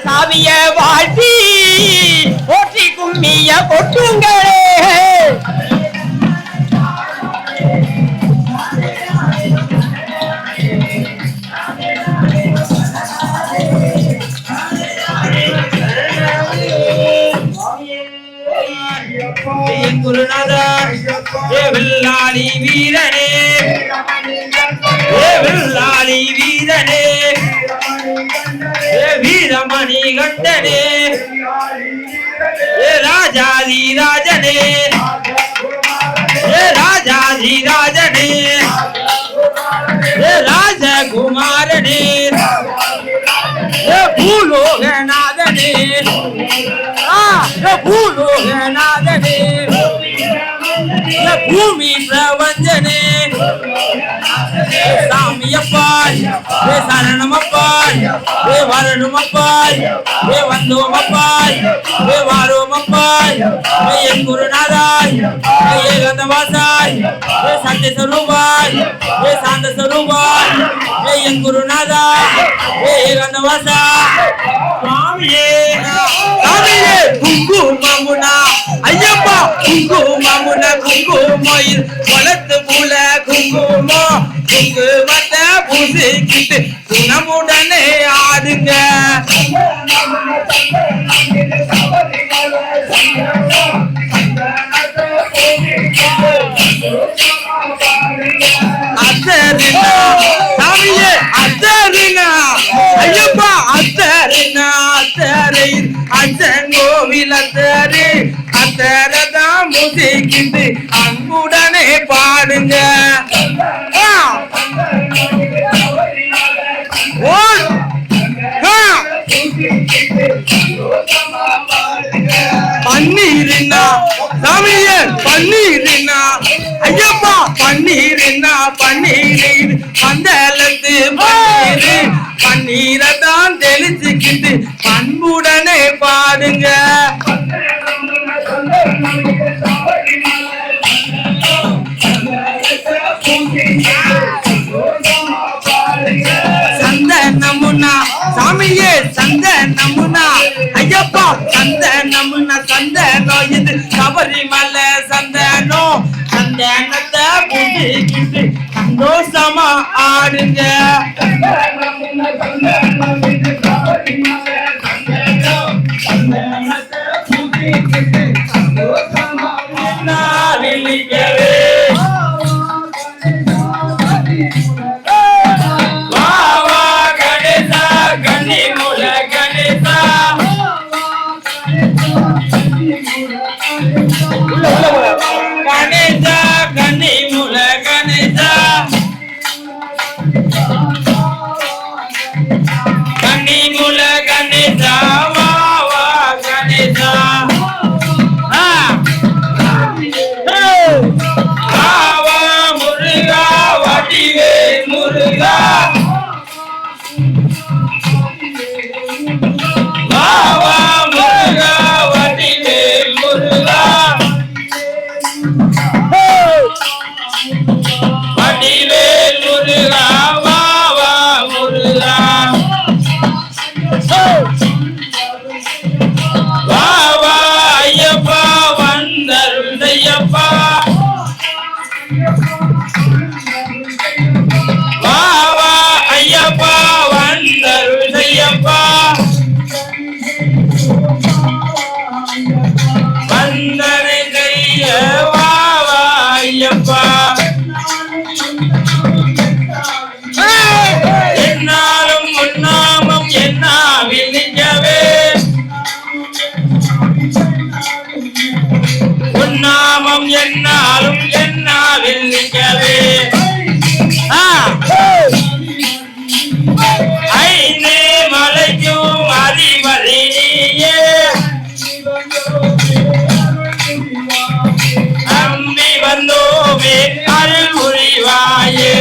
சாவிய வாழ்த்தி போற்றி கும்மிய கொட்டுங்களே குருநாதா வெள்ளாளி வீரனே வெள்ளாளி வீரனே வீரமணி கண்டனே ராஜாதி ராஜனே ராஜாதி ராஜனே ராஜகுமாரனே பூலோகநாதனே பூலோகநாதனே பூமி பிரபஞ்சனே சாமியப்பால் சரணமப்பால் வரணுமப்பால் வந்தோமப்பால் வாரோமப்பால் என் குருநாதாய் ஏகந்தவாசாய் சத்திய ஸ்வரூபாய் சாந்த ஸ்வரூபாய் என் குருநாதா ஏகந்தவாசா சுவாமியே சுவாமியே குங்குமமுனா ஐயப்பா குங்குமமுன குங்குமயில் வளர்த்து புல குங்குமோ குங்குமத்தை பூசிக்கிட்டு குணமுடனே ஆடுங்க அத்தரினா சாமியே அத்தரினா ஐயப்பா அத்தரினா அத்தரை அச்சன் கோவில் அத்தரு அத்தரதான் முசிக்கிட்டு அன்புடனே பாடுங்க பன்னீரினா சாமியே பன்னீரினா ஐயப்பா பன்னீரினா பன்னீர் பந்தலத்து பன்னீர் பன்னீரதான் தெளிச்சுக்கிட்டு பண்புடனே பாடுங்க சந்தனமுனா சாமியே சந்தனமுனா ஐயப்பா சந்தனமுனா சந்தனோ இது சபரிமலை சந்தனோ சந்தனத்தை புடிக்கிட்டு சந்தோஷமா ஆடுங்க என்னாலும் என்னாலும் என்னாவில் நிற்கவே ஐந்து மலைக்கும் அதிபதி நீயே அம்பி வந்தோமே அருள் புரிவாயே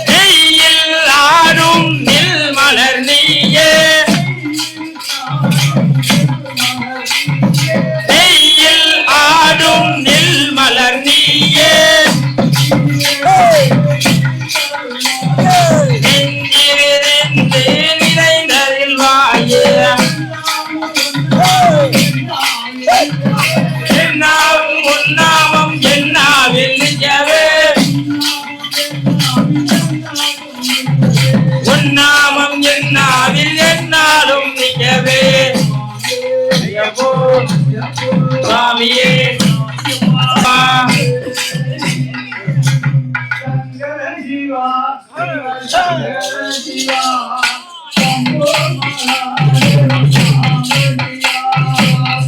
நெய்யில் ஆடும் நில் மலர் நீயே நெய்யில் ஆடும் நில் மலர் நீயே நெஞ்சிலிருந்து நிறைந்ததில் வாயே என்னாவும் உன்னாமம் என்னாவில் நிற்கவே உன்னாமம் என்னாவில் என்னாலும் நிற்கவே சுவாமியே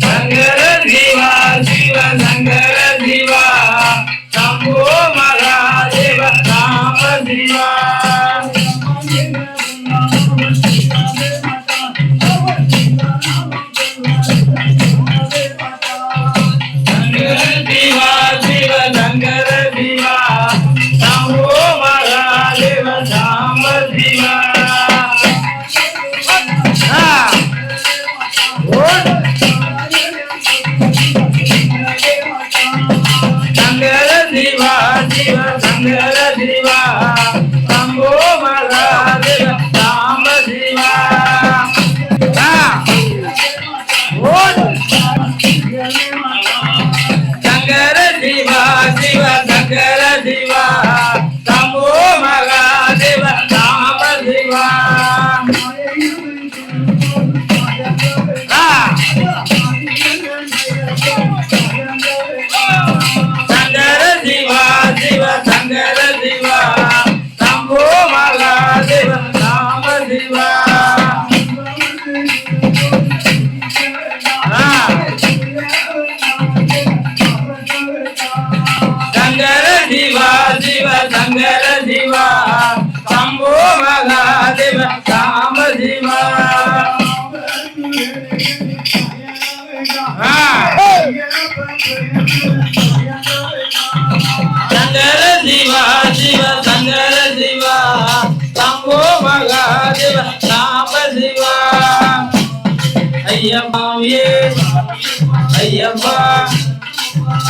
சங்கர சிவா சிவ சங்கர சிவா சம்போ மகாதேவ ராம சிவா சங்கர சிவா சிவ சங்கர சிவா சம்போ மகாதேவ ராம சிவா சங்கர சிவா சிவ சங்கர சிவா சம்போ மகாதேவ ராம சிவா சங்கர சிவா சிவ சங்கர சிவா சம்போ மகாதேவ ராம சிவா சங்கர சிவா சிவ சங்கர சிவா சம்போ மகாதேவ ராம சிவா சங்கர சிவா சிவ சங்கர சிவா சம்போ மகாதேவ ராம சிவா சங்கர சிவா சிவ சங்கர சிவா சம்போ மகாதேவ ராம சிவா ஐயப்பாவே ஐயப்பா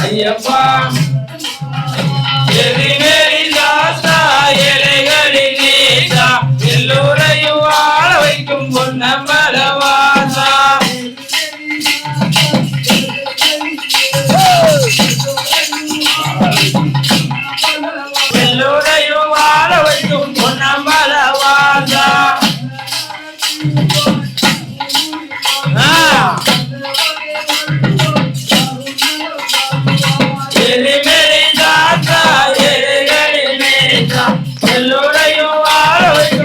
ஐயப்பா எரிமேரி தாத்தா எலைகளின் நீதா எல்லோரையும் வாழ வைக்கும் பொன்னம்பலவாசா எல்லோரையும் வாழ வைக்கும் பொன்னம்பலவாசா எரிமேரி தாத்தா எலைகளின் நீதா எல்லோரையும் வாழ வைக்கும்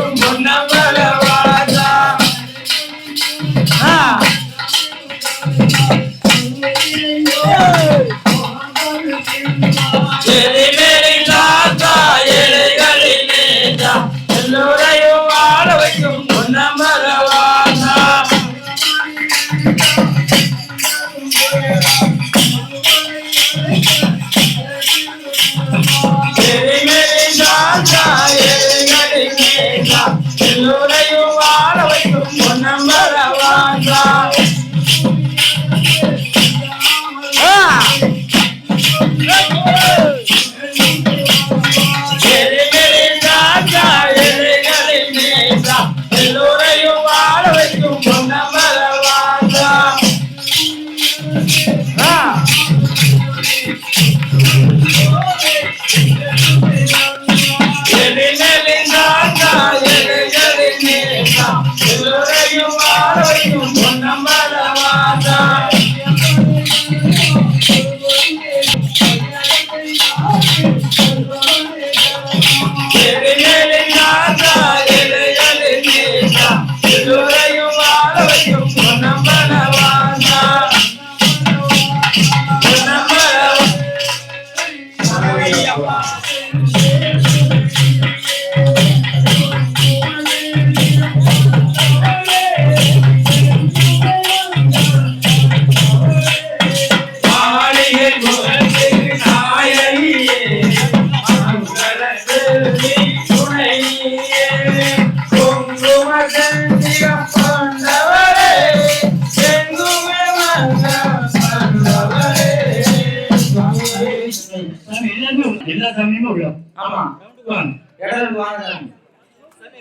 எல்லா சாமியுமே உள்ள ஆமா வாங்க. இடத்துல வாங்க சாமி.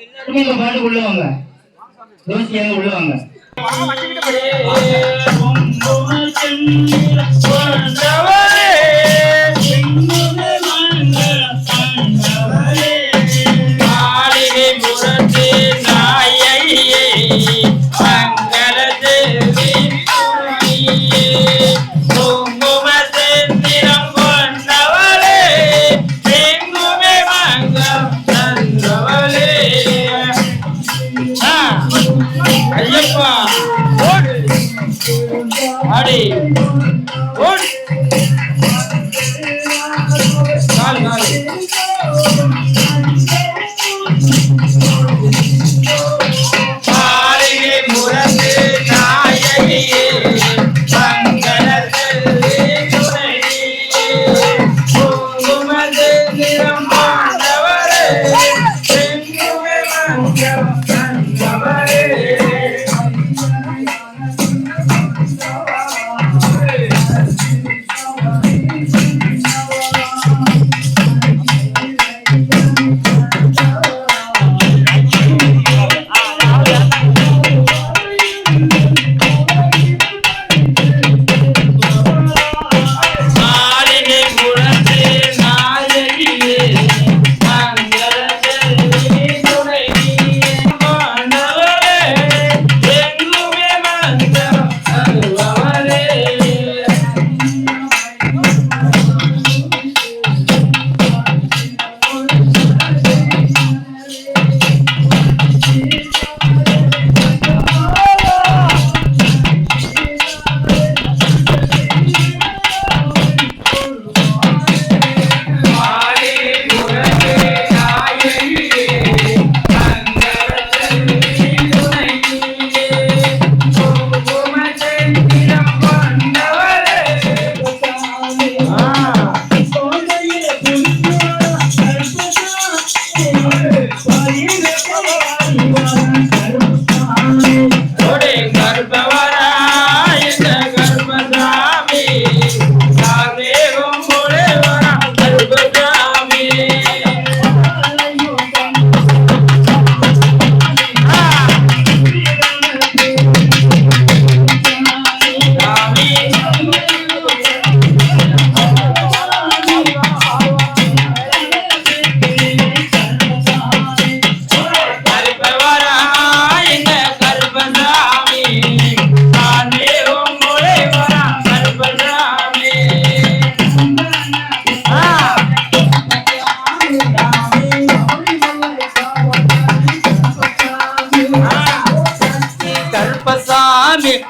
எல்லாருமே இந்த பாட்டு உள்ள வாங்க. தோசியாங்க உள்ள வாங்க.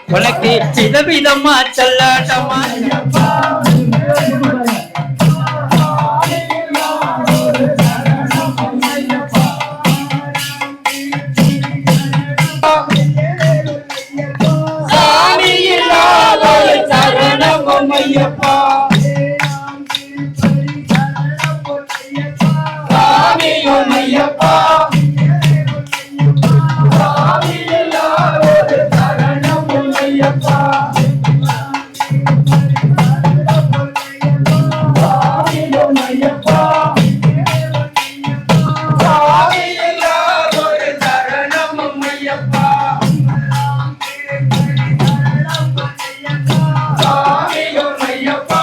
உனக்கு விதவிதமா செல்லாட்டமா சாமி இல்லாத சரணம் ஐயப்பா சாமியும் ஐயப்பா ஐயப்பா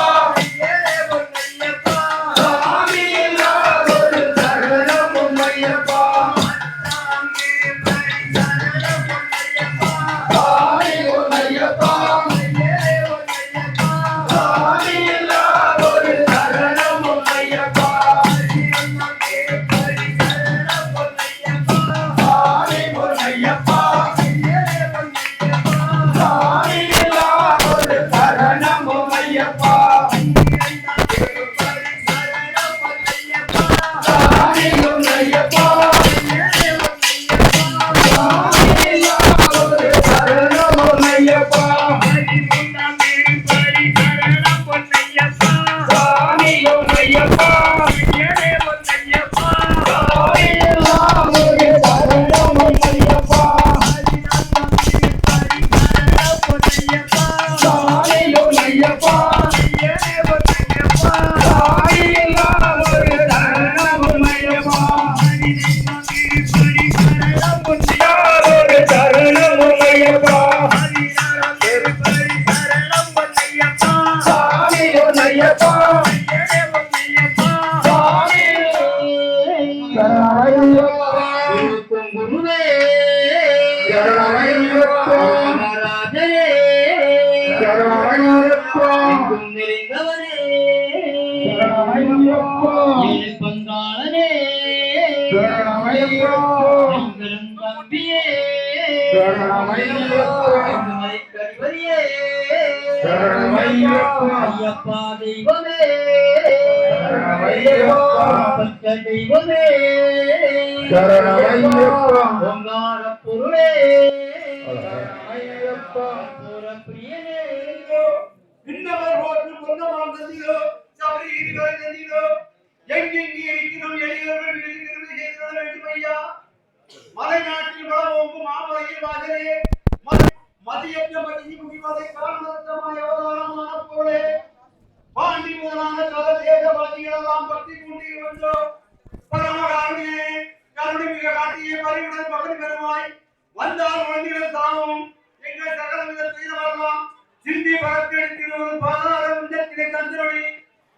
சரணமையப்பா எங்கும் நிறைந்தவனே சரணமையப்பா ஏழு பங்காளனே சரணமையப்பா எங்களும் தம்பியே சரணமையப்பா எங்குமலை கடிவரியே சரணமையப்பா ஐயப்பா தெய்வமே சரணமையப்பா பச்ச தெய்வமே சரணமையப்பா ஓங்கார பொருளே சரணமையப்பா பிரியனே இன்னவர் போற்று பொன்னமரம் தந்திரோ சபரி இருக்கிற தந்திரோ எங்கெங்கே இருக்கிறோம் எளியவர்கள் இருக்கிறது செய்திட வேண்டும் ஐயா மலைநாட்டில் வளமோங்கும் மாமலையில் வாசலே மதியற்ற மதிய முடிவதை காரணமாய் அவதாரமான போலே பாண்டி முதலான கல தேசவாசிகளெல்லாம் பற்றி கொண்டு வந்தோம் பரமகாரணியே கருணை மிக காட்டியே பரிவுடன் பகல் பெருமாய் வந்தால் வண்டிகள் தாமும் எங்கள் சகல வித செய்தவரலாம் சிந்தி பகத்தெடுக்கிறோம் பாதார உந்தத்திலே தந்திரொழி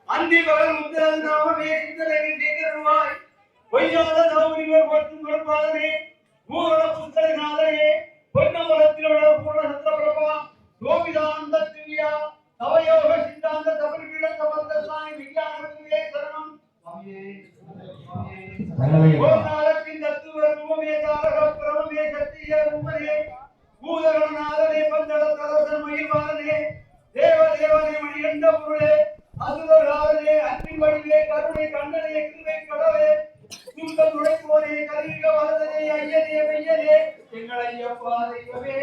அந்தி பகல் முத்தரது நாமமே சிந்தனை செய்திருவாய் பொய்யாத நவனிவர் பற்றும் கொடுப்பாதனே பூரண புத்தரை நாதனே பொன்னமரத்தில் உள்ள பூர்ண சத்திரபிரபா கோவிதானந்த திவ்யா நவயோக சித்தாந்த சபரிபீட சமர்த்த சாமி விஞ்ஞானத்திலே சரணம் ஓங்காரத்தின் தத்துவ ரூபமே தாரக பிரமமே சத்திய ரூபமே பூதகநாதனே பந்தள தலசன் மகிழ்வாதனே தேவதேவனே மணிகண்ட பொருளே அசுரராதனே அன்பின் வடிவே கருணை கண்டனே கிருவை கடவே தூக்கம் நுழைப்போனே கலிக வரதனே ஐயனே மையனே எங்கள் ஐயப்பா தெய்வமே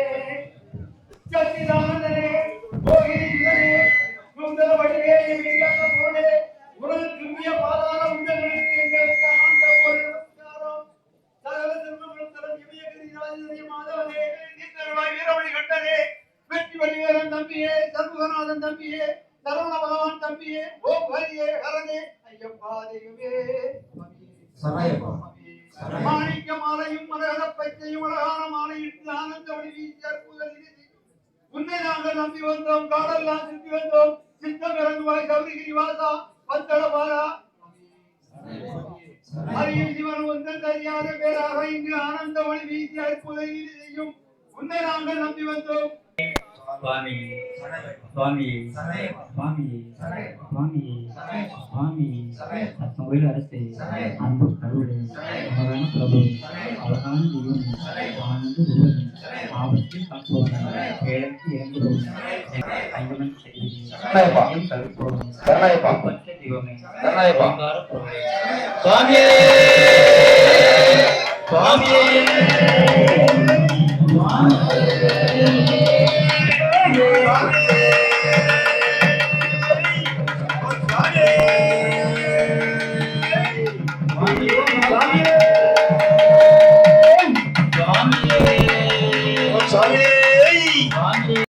சத்திதானந்தனே கோகிரிந்தனே சுந்தர வடிவே விஞ்ஞான பொருளே உனது திவ்ய பாதாள உண்டங்களுக்கு எங்களுக்கு ஆண்ட ஒரு நமஸ்காரம் சகல திருமணம் தரம் இமயகிரி ராஜதே மாதவனே நித்தருளாய் வீரமணி கண்டனே வெற்றி வடிவேலன் தம்பியே சர்வகநாதன் தம்பியே சரவண பகவான் தம்பியே ஓம் ஹரியே ஹரனே ஐயப்பா தெய்வமே மாணிக்க மாலையும் மரகத பைத்தையும் அழகான மாலையிட்டு ஆனந்த வடிவி சேர்ப்புதல் உன்னை நாங்கள் நம்பி வந்தோம் காடெல்லாம் சுற்றி வந்தோம் சித்தம் இறங்குவாய் கௌரிகிரி வாசா பத்தள பாலா அறியும் சிவன் ஒன்றன் அறியாத பேராக இங்கு ஆனந்த ஒளி வீசி அற்புதம் செய்யும் உன்னை நாங்கள் நம்பி வந்தோம் சுவாமி சுவாமி சுவாமி சுவாமி சுவாமி அத்தொழில் அரசே அன்பு கடவுளே அழகான பிரபு அழகான தெய்வம் ஆனந்த ரூபன் ஆபத்தில் காப்போம் ஏழைக்கு இறங்குவோம் ஐவன் செய்யும் தவிர்ப்போம் பற்ற தெய்வமே ஓங்கார பொருளே சுவாமியே சுவாமியே சுவாமி